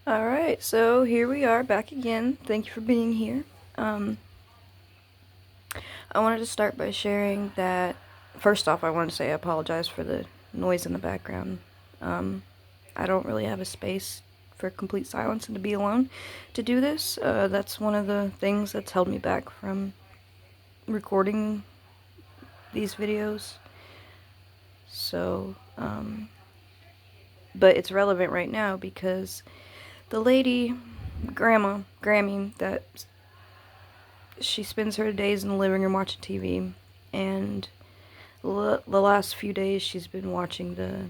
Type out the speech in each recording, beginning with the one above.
Alright, so here we are back again. Thank you for being here. Um, I wanted to start by sharing that, first off, I want to say I apologize for the noise in the background. Um, I don't really have a space for complete silence and to be alone to do this. That's one of the things that's held me back from recording these videos. So, but it's relevant right now because the lady, Grammy, that she spends her days in the living room watching TV, and the last few days she's been watching the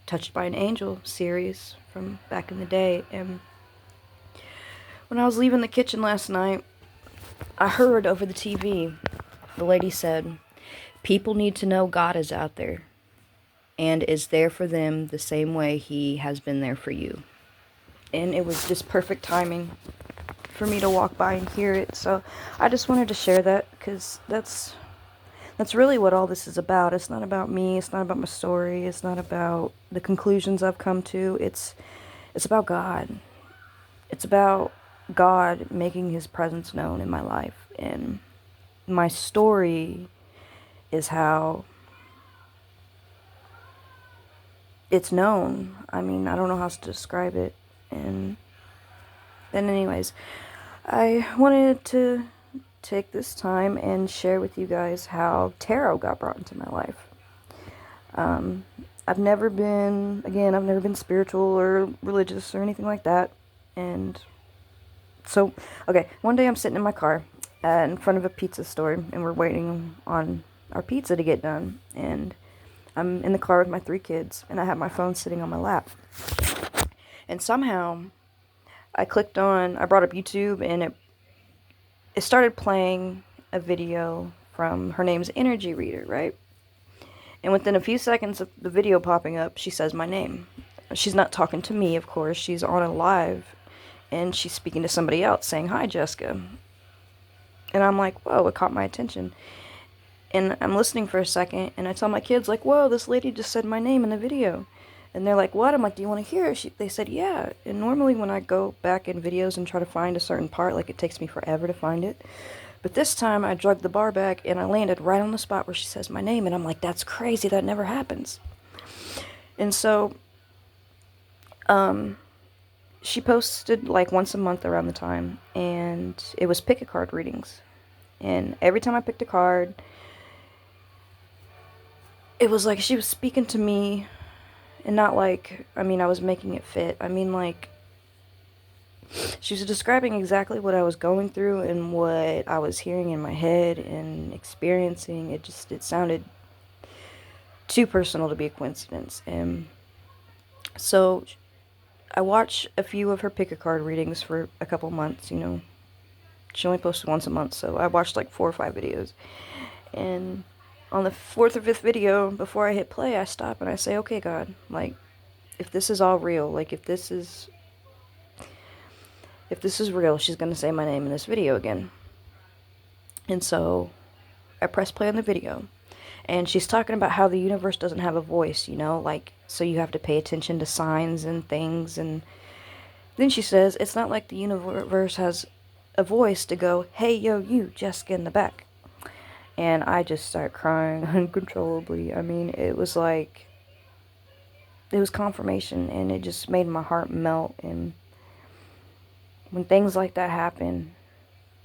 Touched by an Angel series from back in the day. And when I was leaving the kitchen last night, I heard over the TV the lady said, "People need to know God is out there and is there for them the same way He has been there for you." And it was just perfect timing for me to walk by and hear it. So I just wanted to share that because that's really what all this is about. It's not about me. It's not about my story. It's not about the conclusions I've come to. It's about God. It's about God making His presence known in my life. And my story is how it's known. I mean, I don't know how else to describe it. And then anyways, I wanted to take this time and share with you guys how tarot got brought into my life. I've never been spiritual or religious or anything like that. And so, okay, one day I'm sitting in my car in front of a pizza store and we're waiting on our pizza to get done. And I'm in the car with my 3 kids and I have my phone sitting on my lap. And somehow I brought up YouTube and it started playing a video from her name's Energy Reader, right? And within a few seconds of the video popping up, she says my name. She's not talking to me, of course. She's on a live, and she's speaking to somebody else, saying, "Hi, Jessica." And I'm like, whoa, it caught my attention. And I'm listening for a second, and I tell my kids, like, whoa, this lady just said my name in the video. And they're like, what? I'm like, do you want to hear it? They said, yeah. And normally when I go back in videos and try to find a certain part, like, it takes me forever to find it. But this time I drugged the bar back and I landed right on the spot where she says my name. And I'm like, that's crazy. That never happens. And so she posted like once a month around the time. And it was pick a card readings. And every time I picked a card, it was like she was speaking to me. And not like, I mean, I was making it fit. I mean, like, she was describing exactly what I was going through and what I was hearing in my head and experiencing. It sounded too personal to be a coincidence. And so I watched a few of her pick a card readings for a couple months, you know. She only posted once a month, so I watched like 4 or 5 videos. And on the 4th or 5th video, before I hit play, I stop and I say, okay, God, like, if this is all real, like, if this is real, she's gonna say my name in this video again. And so I press play on the video. And she's talking about how the universe doesn't have a voice, you know, like, so you have to pay attention to signs and things. And then she says, it's not like the universe has a voice to go, hey, yo, you, Jessica in the back. And I just start crying uncontrollably. I mean, it was confirmation, and it just made my heart melt. And when things like that happen,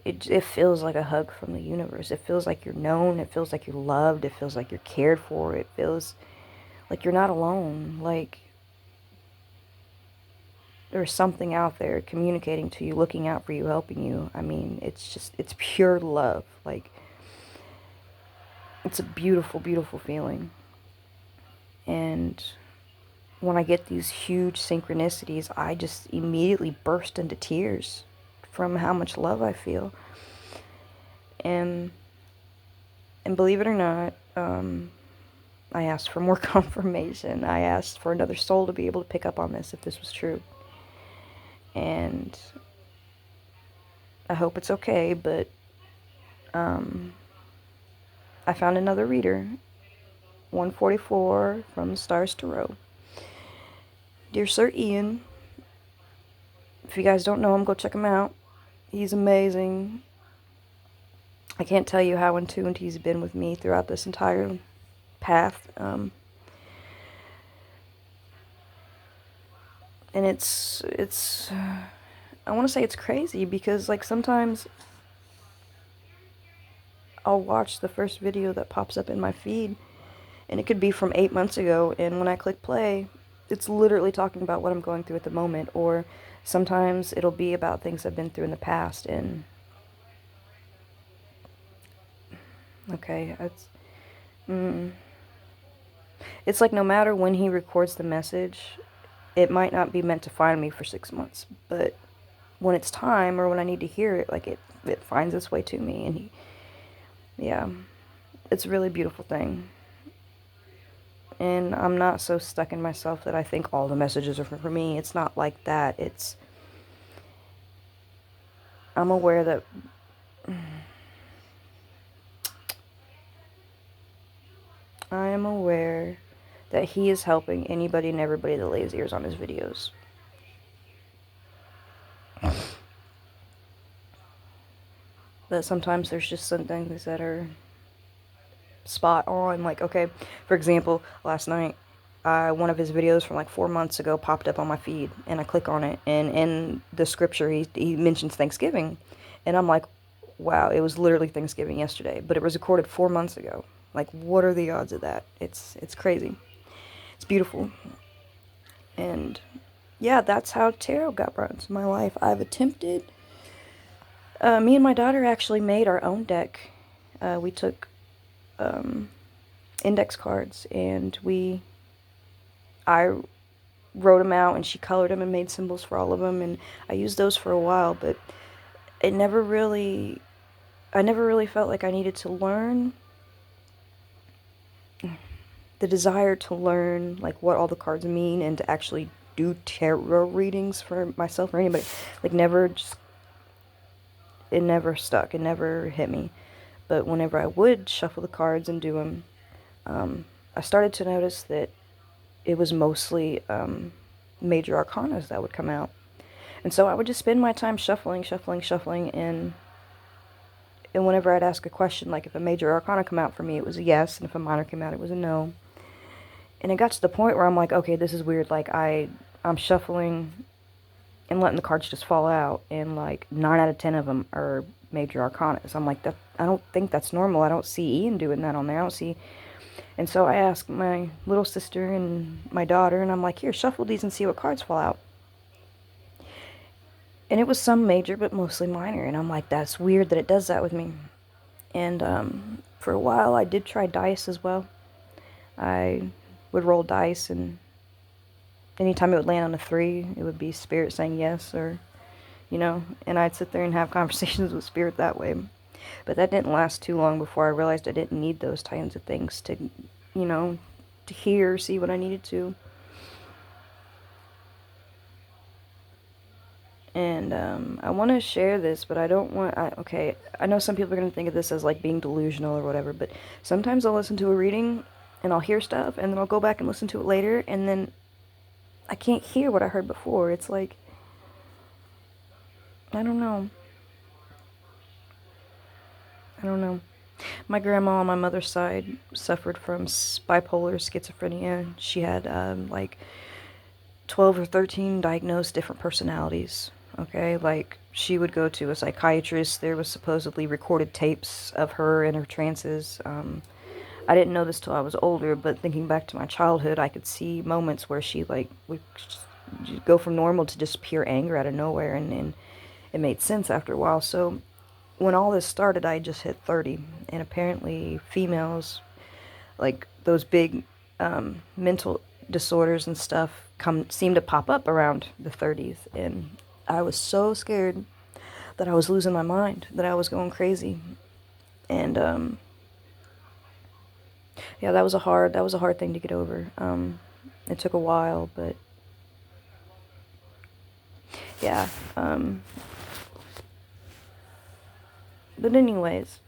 it feels like a hug from the universe. It feels like you're known. It feels like you're loved. It feels like you're cared for. It feels like you're not alone. Like there's something out there communicating to you, looking out for you, helping you. I mean, it's pure love. Like, it's a beautiful, beautiful feeling. And when I get these huge synchronicities, I just immediately burst into tears from how much love I feel. And believe it or not, I asked for more confirmation. I asked for another soul to be able to pick up on this if this was true. And I hope it's okay, but I found another reader, 144 from Stars Tarot. Dear Sir Ian, If you guys don't know him, go check him out. He's amazing. I can't tell you how in tuned he's been with me throughout this entire path. And it's I want to say it's crazy because, like, sometimes I'll watch the first video that pops up in my feed, and it could be from 8 months ago, and when I click play, it's literally talking about what I'm going through at the moment, or sometimes it'll be about things I've been through in the past, and okay, it's like no matter when he records the message, it might not be meant to find me for 6 months, but when it's time or when I need to hear it, like it finds its way to me, and yeah, it's a really beautiful thing. And I'm not so stuck in myself that I think all the messages are for me. It's not like that. I'm aware that I am aware that he is helping anybody and everybody that lays ears on his videos. But sometimes there's just some things that are spot on. Like, okay, for example, last night, one of his videos from like 4 months ago popped up on my feed, and I click on it, and in the scripture, he mentions Thanksgiving. And I'm like, wow, it was literally Thanksgiving yesterday, but it was recorded 4 months ago. Like, what are the odds of that? It's crazy. It's beautiful. And yeah, that's how tarot got brought into my life. I've attempted. Me and my daughter actually made our own deck. We took index cards, and I wrote them out, and she colored them and made symbols for all of them, and I used those for a while, but I never really felt like I needed to learn. The desire to learn, like, what all the cards mean and to actually do tarot readings for myself or anybody, like, it never stuck. It never hit me. But whenever I would shuffle the cards and do them, I started to notice that it was mostly major arcanas that would come out. And so I would just spend my time shuffling, and whenever I'd ask a question, like if a major arcana come out for me, it was a yes, and if a minor came out, it was a no. And it got to the point where I'm like, okay, this is weird. Like, I'm shuffling and letting the cards just fall out, and like 9 out of 10 of them are major arcanas. I'm like, I don't think that's normal. I don't see Ian doing that on there. I don't see. And so I asked my little sister and my daughter, and I'm like, here, shuffle these and see what cards fall out. And it was some major, but mostly minor. And I'm like, that's weird that it does that with me. And for a while, I did try dice as well. I would roll dice, and anytime it would land on a 3, it would be Spirit saying yes, or, and I'd sit there and have conversations with Spirit that way. But that didn't last too long before I realized I didn't need those kinds of things to, to hear, see what I needed to. And I want to share this, but I don't want... okay, I know some people are going to think of this as like being delusional or whatever, but sometimes I'll listen to a reading and I'll hear stuff, and then I'll go back and listen to it later, and then I can't hear what I heard before. It's like, I don't know. My grandma on my mother's side suffered from bipolar schizophrenia. She had like 12 or 13 diagnosed different personalities. Okay, like, she would go to a psychiatrist. There was supposedly recorded tapes of her in her trances. I didn't know this till I was older, but thinking back to my childhood, I could see moments where she like would go from normal to just pure anger out of nowhere, and it made sense after a while. So when all this started, I just hit 30, and apparently females, like those big mental disorders and stuff, seem to pop up around the 30s, and I was so scared that I was losing my mind, that I was going crazy, and yeah, that was a hard thing to get over. It took a while, but yeah. But anyways,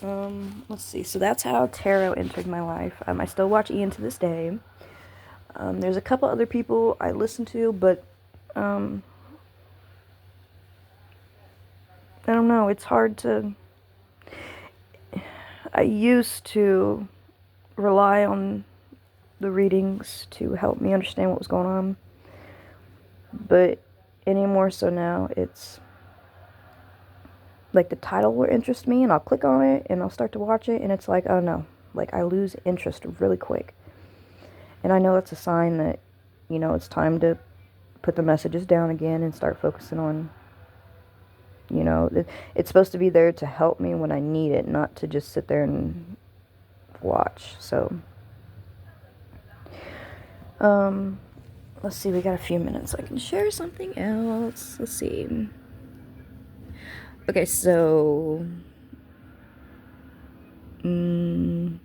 let's see. So that's how tarot entered my life. I still watch Ian to this day. There's a couple other people I listen to, but I don't know, it's hard to... I used to rely on the readings to help me understand what was going on, but any more so now, it's like the title will interest me and I'll click on it and I'll start to watch it and it's like, oh no, like I lose interest really quick. And I know it's a sign that, you know, it's time to put the messages down again and start focusing on, you know, it's supposed to be there to help me when I need it, not to just sit there and watch. So, let's see, we got a few minutes. I can share something else. Let's see. Okay, so, okay,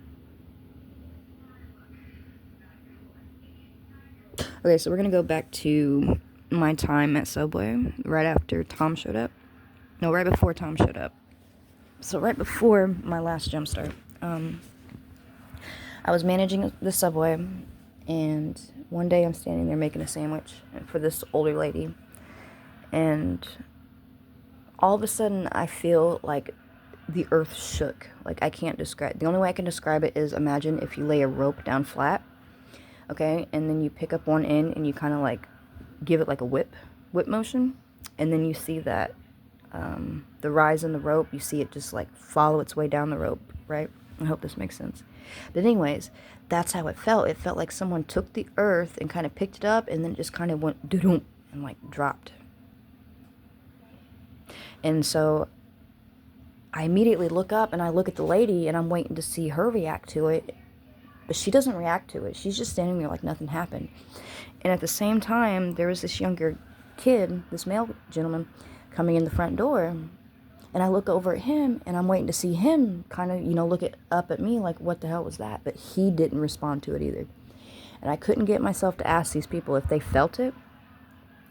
so we're gonna go back to my time at Subway right after Tom showed up. No, right before Tom showed up. So right before my last jumpstart, I was managing the Subway, and one day I'm standing there making a sandwich for this older lady, and all of a sudden I feel like the earth shook. Like, I can't describe. The only way I can describe it is, imagine if you lay a rope down flat, okay, and then you pick up one end and you kind of like give it like a whip motion, and then you see that the rise in the rope, you see it just like follow its way down the rope, right? I hope this makes sense. But anyways, that's how it felt. It felt like someone took the earth and kind of picked it up and then it just kind of went doo-doom and like dropped. And so I immediately look up and I look at the lady and I'm waiting to see her react to it. But she doesn't react to it. She's just standing there like nothing happened. And at the same time, there was this younger kid, this male gentleman, coming in the front door. And I look over at him and I'm waiting to see him kind of, you know, look up at me like, what the hell was that? But he didn't respond to it either. And I couldn't get myself to ask these people if they felt it.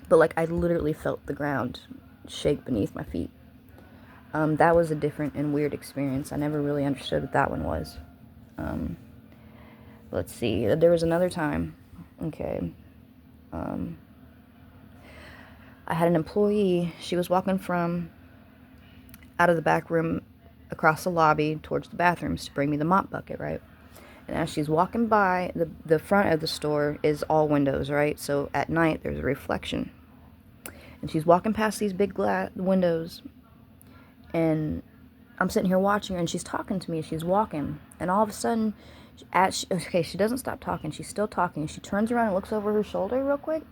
But like, I literally felt the ground shake beneath my feet. That was a different and weird experience. I never really understood what that one was. Let's see. There was another time. Okay. I had an employee. She was walking from out of the back room across the lobby towards the bathrooms to bring me the mop bucket, right? And as she's walking by, the front of the store is all windows, right? So at night, there's a reflection. And she's walking past these big glass windows, and I'm sitting here watching her, and she's talking to me as she's walking. And all of a sudden, she doesn't stop talking. She's still talking. She turns around and looks over her shoulder real quick,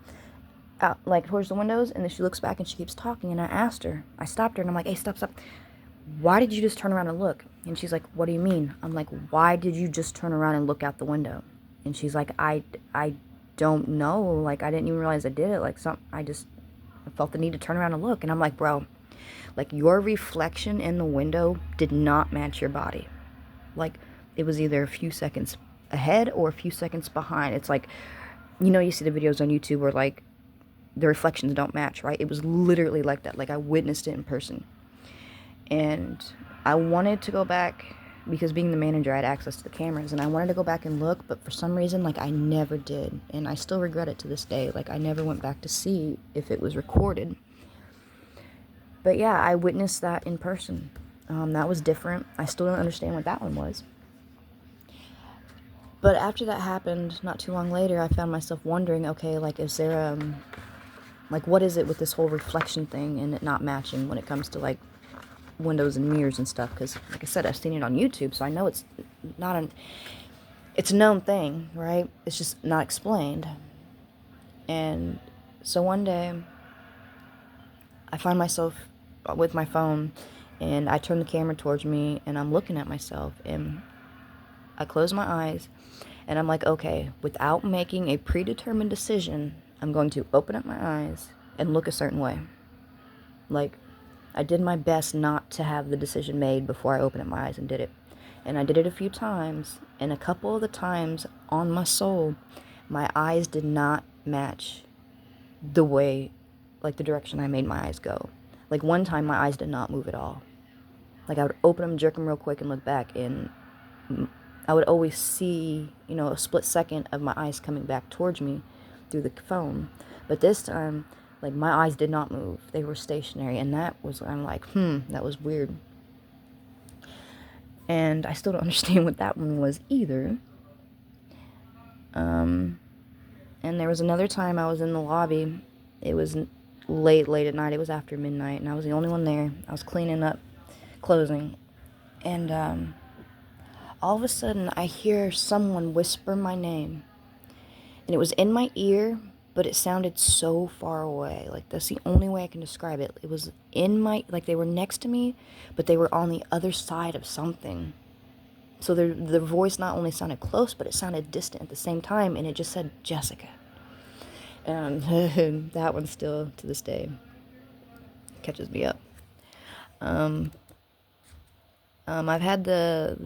out, like towards the windows, and then she looks back and she keeps talking. And I stopped her, and I'm like, hey, stop. Why did you just turn around and look? And she's like, what do you mean? I'm like, why did you just turn around and look out the window? And she's like, I don't know. Like, I didn't even realize I did it. Like, I felt the need to turn around and look. And I'm like, bro, like, your reflection in the window did not match your body. Like, it was either a few seconds ahead or a few seconds behind. It's like, you know, you see the videos on YouTube where, like, the reflections don't match, right? It was literally like that. Like, I witnessed it in person. And I wanted to go back, because being the manager, I had access to the cameras, and I wanted to go back and look, but for some reason, like, I never did. And I still regret it to this day. Like, I never went back to see if it was recorded. But yeah, I witnessed that in person. That was different. I still don't understand what that one was. But after that happened, not too long later, I found myself wondering, okay, like, is there, like, what is it with this whole reflection thing and it not matching when it comes to, like, windows and mirrors and stuff? Because, like I said, I've seen it on YouTube, so I know it's it's a known thing, right? It's just not explained. And so one day, I find myself with my phone, and I turn the camera towards me, and I'm looking at myself, and I close my eyes, and I'm like, okay, without making a predetermined decision, I'm going to open up my eyes and look a certain way. Like, I did my best not to have the decision made before I opened up my eyes and did it. And I did it a few times, and a couple of the times, on my soul, my eyes did not match the way, like, the direction I made my eyes go. Like, one time, my eyes did not move at all. Like, I would open them, jerk them real quick, and look back, and I would always see, a split second of my eyes coming back towards me through the phone. But this time, like, my eyes did not move. They were stationary. And I'm like, that was weird. And I still don't understand what that one was either. And there was another time I was in the lobby. It was late at night. It was after midnight, and I was the only one there. I was cleaning up, closing, and all of a sudden I hear someone whisper my name. And it was in my ear, but it sounded so far away. Like, that's the only way I can describe it. It was like they were next to me, but they were on the other side of something. So their voice not only sounded close, but it sounded distant at the same time, and it just said, Jessica. And that one still, to this day, catches me up. I've had the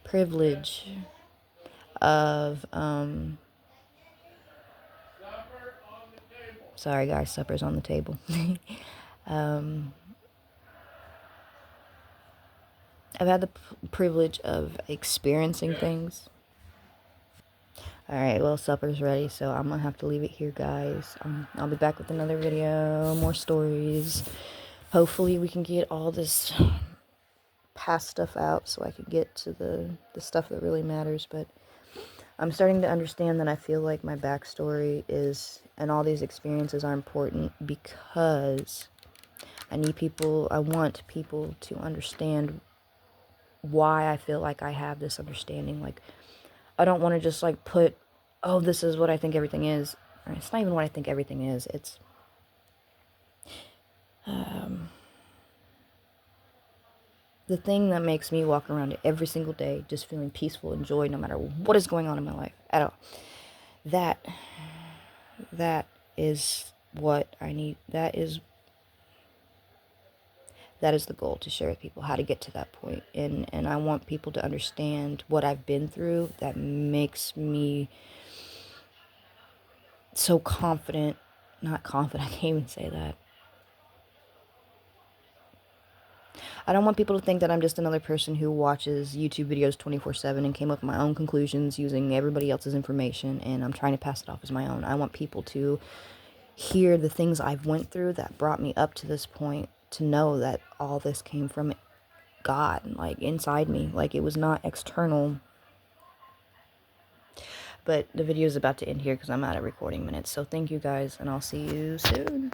privilege of, sorry guys, supper's on the table. I've had the privilege of experiencing things. Alright, well, supper's ready, so I'm gonna have to leave it here, guys. I'll be back with another video, more stories. Hopefully we can get all this past stuff out so I can get to the stuff that really matters. But I'm starting to understand that I feel like my backstory and all these experiences are important because I want people to understand why I feel like I have this understanding. Like, I don't want to just like put, oh, this is what I think everything is. It's not even what I think everything is. It's the thing that makes me walk around every single day just feeling peaceful and joy no matter what is going on in my life at all. That is what I need. That is the goal, to share with people how to get to that point. And I want people to understand what I've been through that makes me so confident. Not confident, I can't even say that. I don't want people to think that I'm just another person who watches YouTube videos 24/7 and came up with my own conclusions using everybody else's information and I'm trying to pass it off as my own. I want people to hear the things I've went through that brought me up to this point, to know that all this came from God, like inside me, like it was not external. But the video is about to end here because I'm out of recording minutes. So thank you guys, and I'll see you soon.